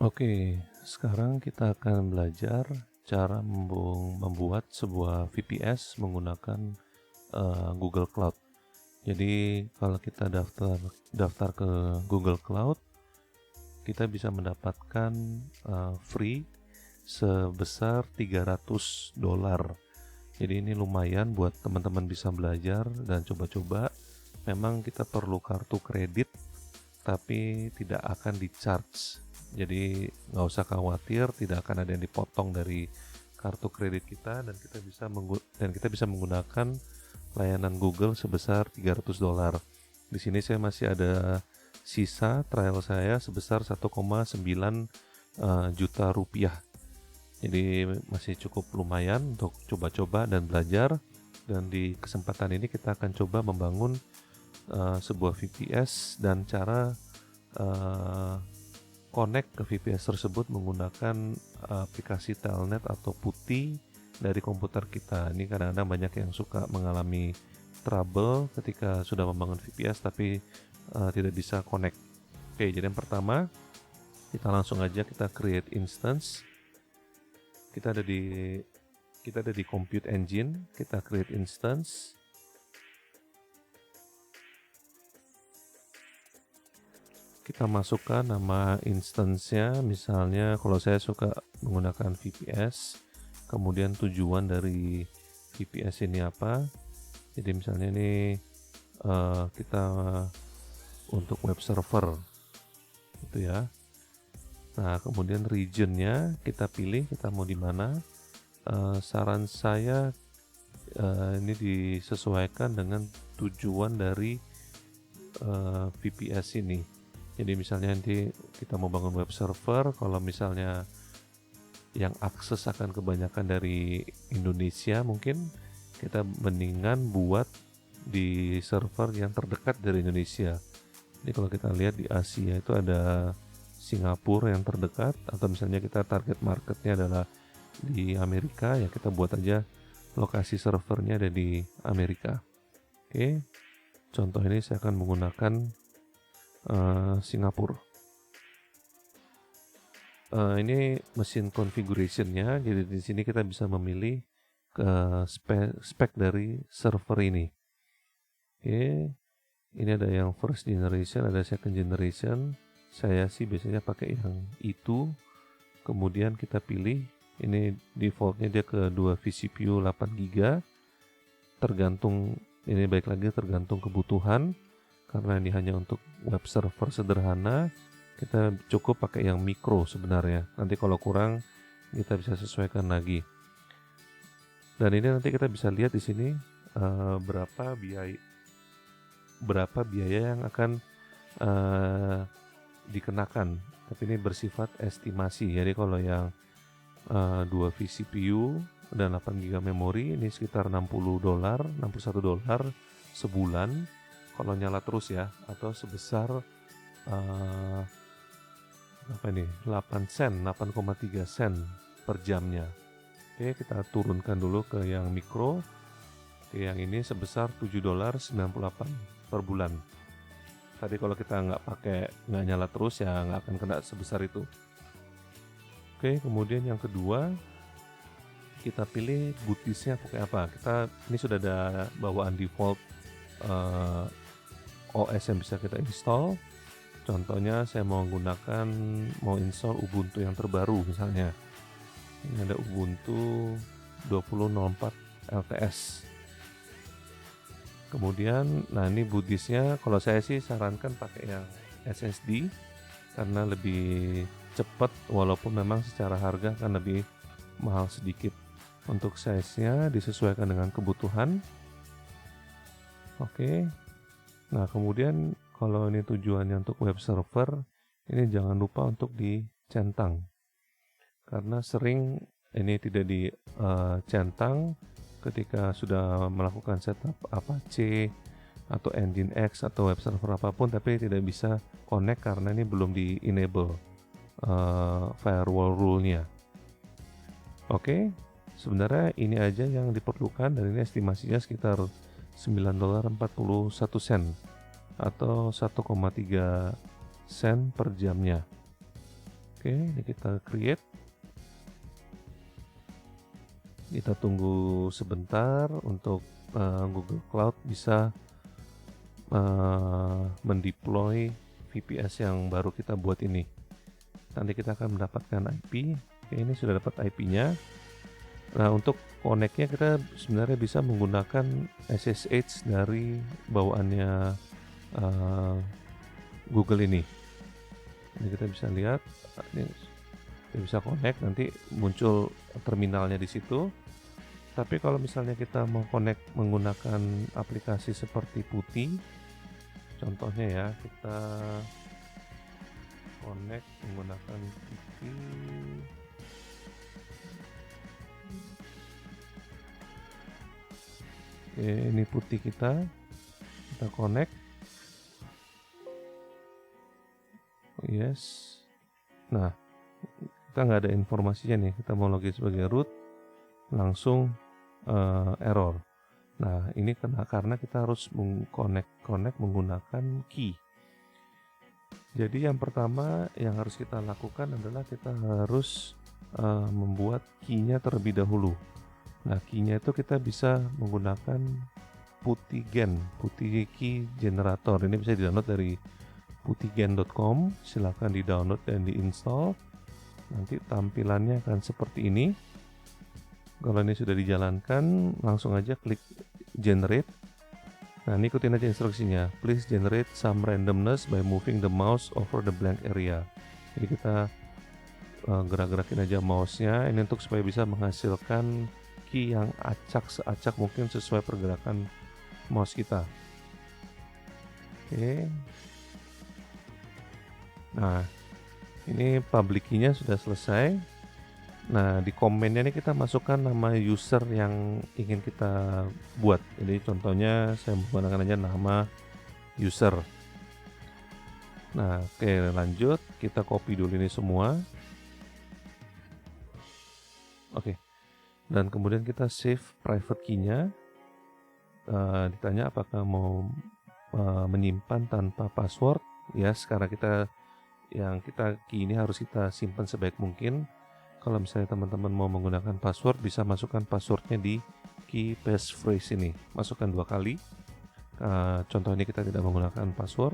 Oke, sekarang kita akan belajar cara membuat sebuah VPS menggunakan Google Cloud. Jadi kalau kita daftar ke Google Cloud, kita bisa mendapatkan free sebesar $300. Jadi ini lumayan buat teman-teman bisa belajar dan coba-coba. Memang kita perlu kartu kredit, tapi tidak akan di-charge. Jadi nggak usah khawatir, tidak akan ada yang dipotong dari kartu kredit kita, dan kita bisa menggunakan layanan Google sebesar $300. Di sini saya masih ada sisa trial saya sebesar 1,9 juta rupiah. Jadi masih cukup lumayan untuk coba-coba dan belajar. Dan di kesempatan ini kita akan coba membangun sebuah VPS dan cara connect ke VPS tersebut menggunakan aplikasi Telnet atau PuTTY dari komputer kita. Ini kadang-kadang banyak yang suka mengalami trouble ketika sudah membangun VPS tapi tidak bisa connect. Oke, jadi yang pertama kita langsung aja kita create instance. Kita ada di Compute Engine, kita create instance. Kita masukkan nama instance-nya, misalnya kalau saya suka menggunakan VPS, kemudian tujuan dari VPS ini apa. Jadi misalnya ini kita untuk web server gitu ya. Nah, kemudian region-nya kita pilih, kita mau di mana. Saran saya ini disesuaikan dengan tujuan dari VPS ini. Jadi misalnya nanti kita mau bangun web server, kalau misalnya yang akses akan kebanyakan dari Indonesia, mungkin kita mendingan buat di server yang terdekat dari Indonesia. Jadi kalau kita lihat di Asia itu ada Singapura yang terdekat, atau misalnya kita target marketnya adalah di Amerika, ya kita buat aja lokasi servernya ada di Amerika. Oke, contoh ini saya akan menggunakan Singapura. Ini mesin configuration-nya, jadi di sini kita bisa memilih ke spek dari server ini. Oke, ini ada yang first generation, ada second generation. Saya sih biasanya pakai yang itu. Kemudian kita pilih, ini defaultnya dia ke 2 vCPU 8GB. Tergantung, ini baik lagi tergantung kebutuhan. Karena ini hanya untuk web server sederhana, kita cukup pakai yang micro sebenarnya. Nanti kalau kurang, kita bisa sesuaikan lagi. Dan ini nanti kita bisa lihat di sini berapa biaya yang akan dikenakan. Tapi ini bersifat estimasi. Jadi kalau yang 2 vCPU dan 8GB memori ini sekitar $60, $61 sebulan kalau nyala terus ya, atau sebesar 8 sen, 8,3 sen per jamnya. Oke, kita turunkan dulu ke yang mikro. Oke, yang ini sebesar $7.98 per bulan. Tadi kalau kita nggak nyala terus ya nggak akan kena sebesar itu. Oke, kemudian yang kedua kita pilih boot disknya pakai apa. Ini sudah ada bawaan default OS yang bisa kita install. Contohnya saya mau install Ubuntu yang terbaru misalnya. Ini ada Ubuntu 20.04 LTS. Kemudian, nah ini boot disknya, kalau saya sih sarankan pakai yang SSD karena lebih cepat, walaupun memang secara harga kan lebih mahal sedikit. Untuk size-nya disesuaikan dengan kebutuhan. Oke. Nah, kemudian kalau ini tujuannya untuk web server, ini jangan lupa untuk dicentang. Karena sering ini tidak dicentang ketika sudah melakukan setup Apache atau Nginx atau web server apapun, tapi tidak bisa connect karena ini belum di enable firewall rule-nya. Oke, sebenarnya ini aja yang diperlukan, dan ini estimasinya sekitar $9.41 atau 1,3 sen per jamnya. Oke, ini kita create. Kita tunggu sebentar untuk Google Cloud bisa mendeploy VPS yang baru kita buat ini. Nanti kita akan mendapatkan IP. Oke, ini sudah dapat IP-nya. Nah, untuk connect-nya kita sebenarnya bisa menggunakan SSH dari bawaannya Google ini. Ini kita bisa lihat, ini kita bisa connect, nanti muncul terminalnya di situ. Tapi kalau misalnya kita mau connect menggunakan aplikasi seperti Putih, contohnya ya, kita connect menggunakan Putih. Oke, ini Putih kita connect. Yes. Nah, kita nggak ada informasinya nih. Kita mau login sebagai root, langsung error. Nah, ini karena kita harus connect menggunakan key. Jadi yang pertama yang harus kita lakukan adalah kita harus membuat key-nya terlebih dahulu. Nah, key-nya itu kita bisa menggunakan Putih Key Generator. Ini bisa di-download dari putihgen.com. Silahkan di-download dan di-install. Nanti tampilannya akan seperti ini. Kalau ini sudah dijalankan, langsung aja klik generate. Nah, ini ikutin aja instruksinya. Please generate some randomness by moving the mouse over the blank area. Jadi kita gerak-gerakin aja mouse-nya. Ini untuk supaya bisa menghasilkan key yang seacak mungkin sesuai pergerakan mouse kita. Oke. Nah, ini public key-nya sudah selesai. Nah, di komennya ini kita masukkan nama user yang ingin kita buat. Jadi contohnya saya menggunakan aja nama user. Nah, oke, lanjut. Kita copy dulu ini semua. Oke. Dan kemudian kita save private key-nya. Ditanya apakah mau menyimpan tanpa password. Ya, sekarang yang kita key ini harus kita simpan sebaik mungkin. Kalau misalnya teman-teman mau menggunakan password, bisa masukkan passwordnya di key passphrase ini. Masukkan 2 kali. Contoh ini kita tidak menggunakan password.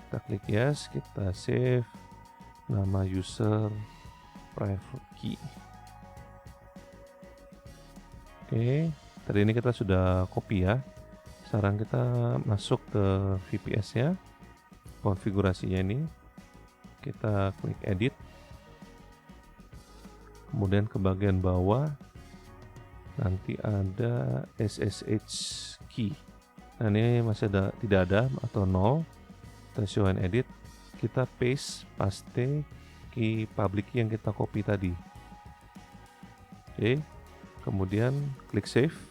Kita klik yes, kita save nama user private key. Oke, tadi ini kita sudah copy ya. Sekarang kita masuk ke VPS-nya. Konfigurasinya ini. Kita klik edit. Kemudian ke bagian bawah nanti ada SSH key. Nah, ini masih tidak ada atau 0. Kita show and edit. Kita paste key public key yang kita copy tadi. Oke. Kemudian klik save.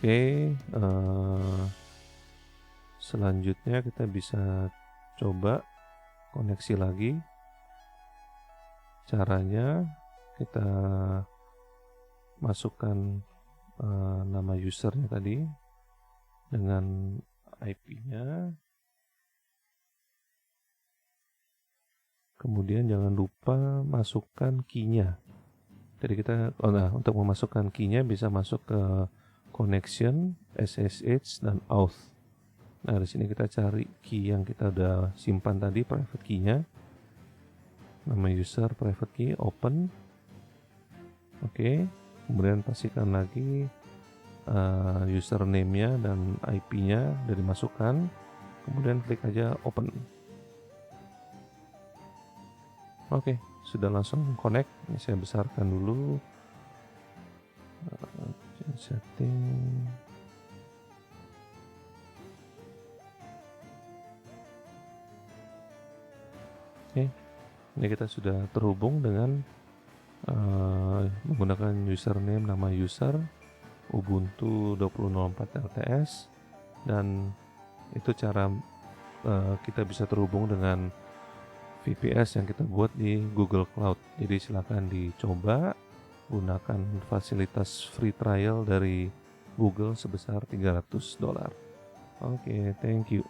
Oke, selanjutnya kita bisa coba koneksi lagi. Caranya kita masukkan nama usernya tadi dengan IP-nya. Kemudian jangan lupa masukkan key-nya. Jadi kita untuk memasukkan key-nya bisa masuk ke connection, SSH, dan auth. Nah, di sini kita cari key yang kita udah simpan tadi, private key-nya. Nama user, private key, open. Oke, kemudian pastikan lagi username-nya dan IP-nya udah dimasukkan. Kemudian klik aja open. Oke, sudah langsung connect. Ini saya besarkan dulu. Setting. Oke, ini kita sudah terhubung dengan menggunakan username, nama user, Ubuntu 20.04 LTS, dan itu cara kita bisa terhubung dengan VPS yang kita buat di Google Cloud. Jadi silakan dicoba. gunakan fasilitas free trial dari Google sebesar $300. Oke, thank you.